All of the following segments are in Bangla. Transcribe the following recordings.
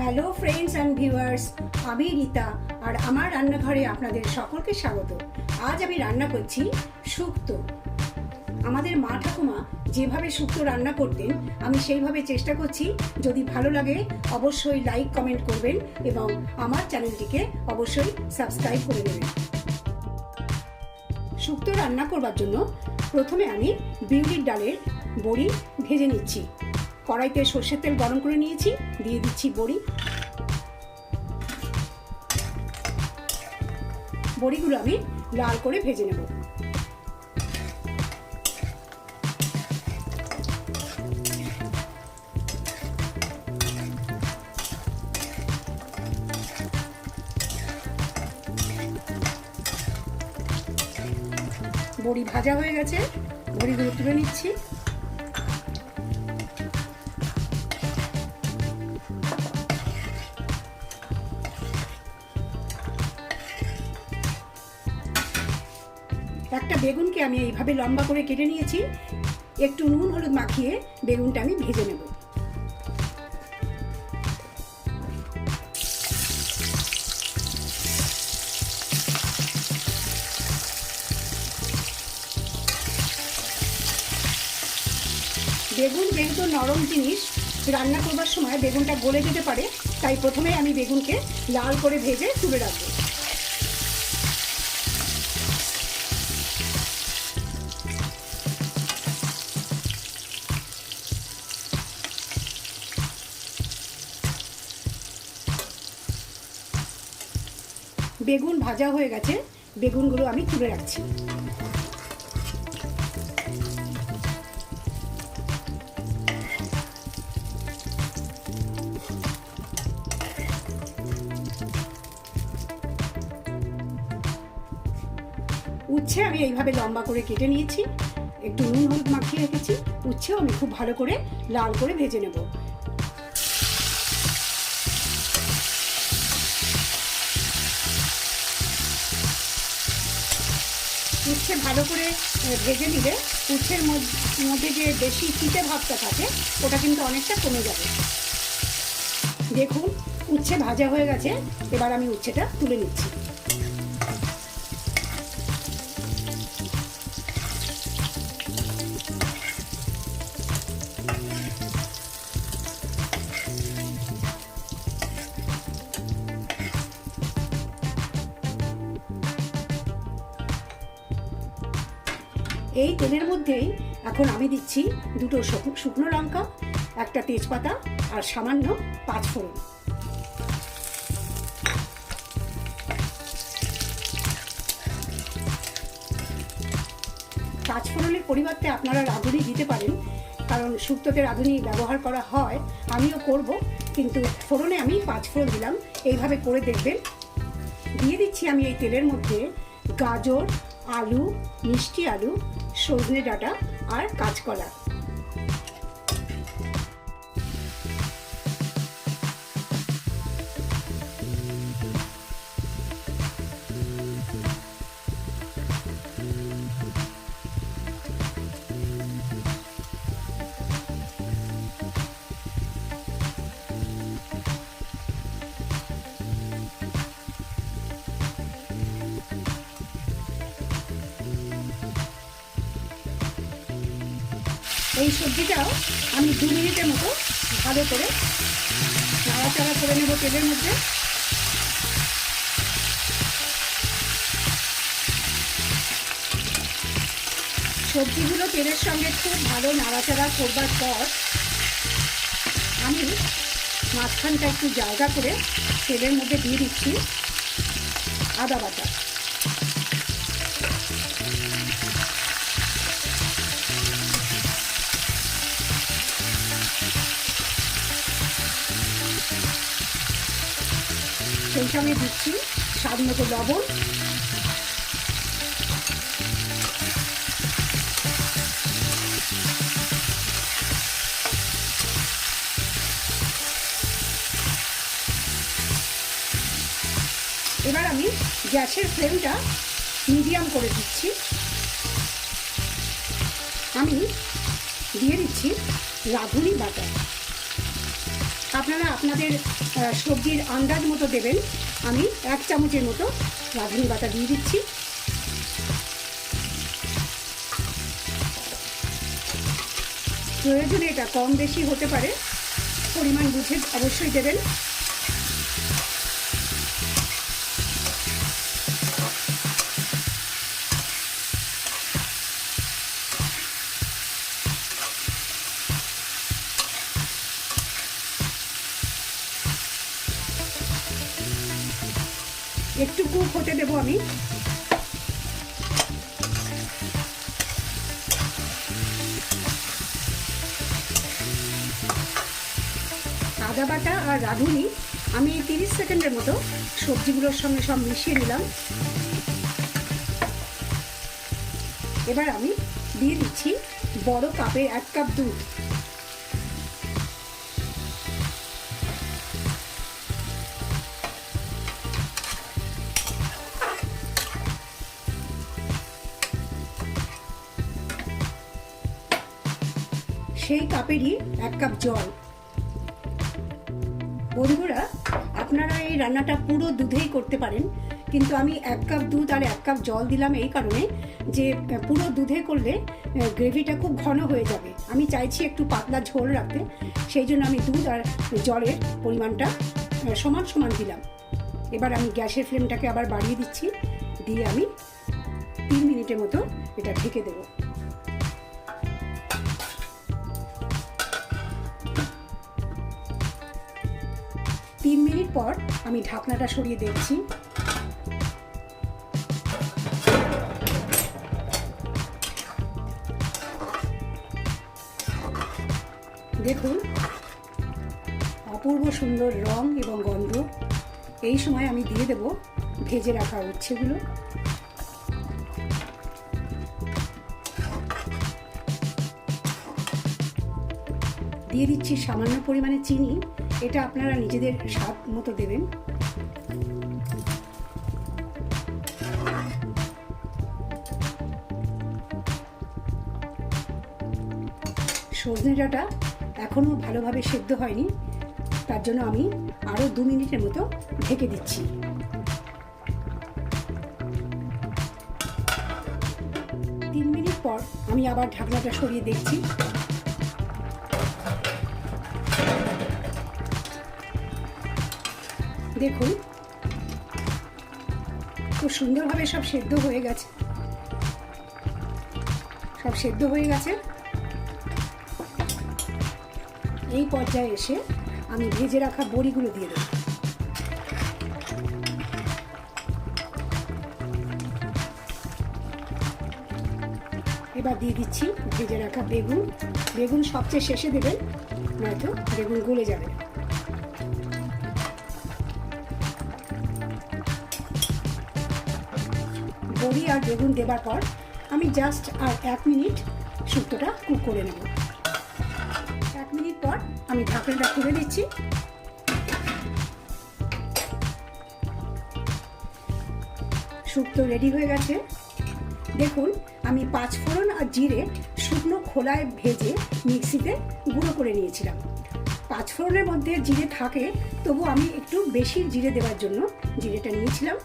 হ্যালো ফ্রেন্ডস অ্যান্ড ভিউয়ার্স, আমি রিতা আর আমার রান্নাঘরে আপনাদের সকলকে স্বাগত। আজ আমি রান্না করছি শুক্তো। আমাদের মা ঠাকুমা যেভাবে শুক্তো রান্না করতেন আমি সেইভাবে চেষ্টা করছি। যদি ভালো লাগে অবশ্যই লাইক কমেন্ট করবেন এবং আমার চ্যানেলটিকে অবশ্যই সাবস্ক্রাইব করে নেবেন। শুক্তো রান্না করবার জন্য প্রথমে আমি বিউলির ডালের বড়ি ভেজে নিচ্ছি। কড়াইতে সর্ষের তেল গরম করে নিয়েছি, দিয়ে দিচ্ছি বড়ি। বড়িগুলো আমি লাল করে ভেজে নেব। বড়ি ভাজা হয়ে গেছে, বড়িগুলো তুলে নিচ্ছি। একটা বেগুনকে আমি এইভাবে লম্বা করে কেটে নিয়েছি। একটু নুন হলুদ মাখিয়ে বেগুনটা আমি ভেজে নেব। বেগুন যেহেতু নরম জিনিস, রান্না করবার সময় বেগুনটা গলে যেতে পারে, তাই প্রথমে আমি বেগুনকে লাল করে ভেজে তুলে রাখবো। বেগুন ভাজা হয়ে গেছে, বেগুনগুলো আমি তুলে রাখছি। উচ্ছে আমি এইভাবে লম্বা করে কেটে নিয়েছি, একটু নুন হলুদ মাখিয়ে রেখেছি। উচ্ছেও আমি খুব ভালো করে লাল করে ভেজে নেব। উচ্ছে ভালো করে ভেজে নিলে উচ্ছের মধ্যে যে বেশি চিটে ভাবটা থাকে ওটা কিন্তু অনেকটা কমে যাবে। দেখুন উচ্ছে ভাজা হয়ে গেছে, এবার আমি উচ্ছেটা তুলে নিচ্ছি। এই তেলের মধ্যেই এখন আমি দিচ্ছি দুটো শুকনো লঙ্কা, একটা তেজপাতা আর সামান্য পাঁচফোড়ন। পাঁচফোড়নের পরিবর্তে আপনারা রাঁধুনি দিতে পারেন, কারণ শুক্তোতে রাঁধুনি ব্যবহার করা হয়, আমিও করব, কিন্তু ফোড়নে আমি পাঁচফোড়ন দিলাম। এইভাবে করে দেখবেন। দিয়ে দিচ্ছি আমি এই তেলের মধ্যে গাজর, আলু, মিষ্টি আলু, সজনে ডাঁটা আর কাঁচকলা। এই সবজিটাও আমি 2 মিনিটের মতো ভালো করে নাড়াচাড়া করে নেব তেলের মধ্যে। সবজিগুলো তেলের সঙ্গে খুব ভালো নাড়াচাড়া করবার পর আমি মাঝখানটা একটু জায়গা করে তেলের মধ্যে দিয়ে দিচ্ছি আদা বাটা। সেই সঙ্গে দিচ্ছি স্বাদ মতো লবণ। এবার আমি গ্যাসের ফ্লেমটা মিডিয়াম করে দিচ্ছি। আমি দিয়ে দিচ্ছি রাঁধুনি বাটা। আপনারা আপনাদের সবজির আন্দাজ মতো দেবেন। আমি 1 চামচের মতো রাঁধুনি বাটা দিয়ে দিচ্ছি। প্রয়োজনে এটা কম বেশি হতে পারে, পরিমাণ বুঝে অবশ্যই দেবেন। একটু কুক হতে দেবো আমি। আদা বাটা আর রাঁধুনি আমি 30 সেকেন্ডের মতো সবজিগুলোর সঙ্গে সব মিশিয়ে নিলাম। এবার আমি দিয়ে দিচ্ছি বড় কাপের 1 কাপ দুধ। সেই কাপেরই 1 কাপ জল। বন্ধুরা, আপনারা এই রান্নাটা পুরো দুধেই করতে পারেন, কিন্তু আমি 1 কাপ দুধ আর 1 কাপ জল দিলাম এই কারণে যে পুরো দুধে করলে গ্রেভিটা খুব ঘন হয়ে যাবে। আমি চাইছি একটু পাতলা ঝোল রাখতে, সেই জন্য আমি দুধ আর জলের পরিমাণটা সমান সমান দিলাম। এবার আমি গ্যাসের ফ্লেমটাকে আবার বাড়িয়ে দিচ্ছি, দিয়ে আমি 3 মিনিটের মতো এটা ঢেকে দেবো। 3 মিনিট পর আমি ঢাকনাটা সরিয়ে দেখছি। দেখুন, অপূর্ব সুন্দর রং এবং গন্ধ। এই সময় আমি দিয়ে দেব ভেজে রাখা উচ্ছেগুলো। দিয়ে দিচ্ছি সামান্য পরিমাণে চিনি, এটা আপনারা নিজেদের স্বাদ মতো দেবেন। সজনে ডাঁটা এখনো ভালোভাবে সেদ্ধ হয়নি, তার জন্য আমি আরো 2 মিনিটের মতো ঢেকে দিচ্ছি। তিন মিনিট পর আমি আবার ঢাকনাটা সরিয়ে দেখছি। দেখুন, খুব সুন্দরভাবে সব সেদ্ধ হয়ে গেছে। এই পর্যায়ে এসে আমি ভেজে রাখা বড়িগুলো দিয়ে দেব। এবার দিয়ে দিচ্ছি ভেজে রাখা বেগুন। বেগুন সবচেয়ে শেষে দেবেন, নয়তো বেগুন গলে যাবে। বড়ি আর বেগুন দেবার পর আমি জাস্ট আর 1 মিনিট শুক্তোটা কুক করে নেব। 1 মিনিট পর আমি ঢাকনাটা খুলে দিচ্ছি। শুক্তো রেডি হয়ে গেছে। দেখুন, আমি 5 ফোড়ন আর জিরে শুকনো খোলায় ভেজে মিক্সিতে গুঁড়ো করে নিয়েছিলাম। 5 ফোড়নের মধ্যে জিরে থাকে, তবু আমি একটু বেশি জিরে দেওয়ার জন্য জিরেটা নিয়েছিলাম।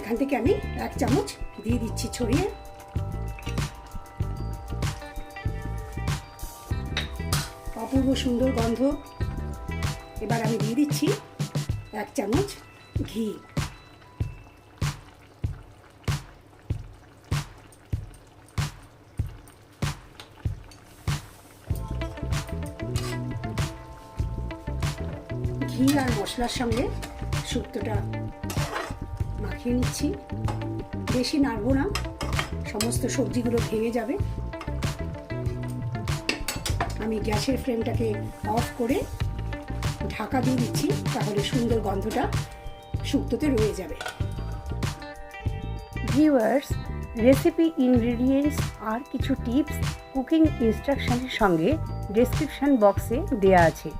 এখান থেকে আমি 1 চামচ দিয়ে দিচ্ছি ছড়িয়ে। অপূর্ব সুন্দর গন্ধ। এবার আমি দিয়ে দিচ্ছি 1 চামচ ঘি। ঘি আর মশলার সঙ্গে শুক্তোটা মাখিয়ে নিচ্ছি। বেশি নাড়বো না, সমস্ত সবজিগুলো ভেঙে যাবে। আমি গ্যাসের ফ্লেমটাকে অফ করে ঢাকা দিয়ে দিচ্ছি, তাহলে সুন্দর গন্ধটা শুক্তোতে রয়ে যাবে। ভিউয়ার্স, রেসিপি ইনগ্রেডিয়েন্টস আর কিছু টিপস কুকিং ইনস্ট্রাকশনের সঙ্গে ডেসক্রিপশন বক্সে দেয়া আছে।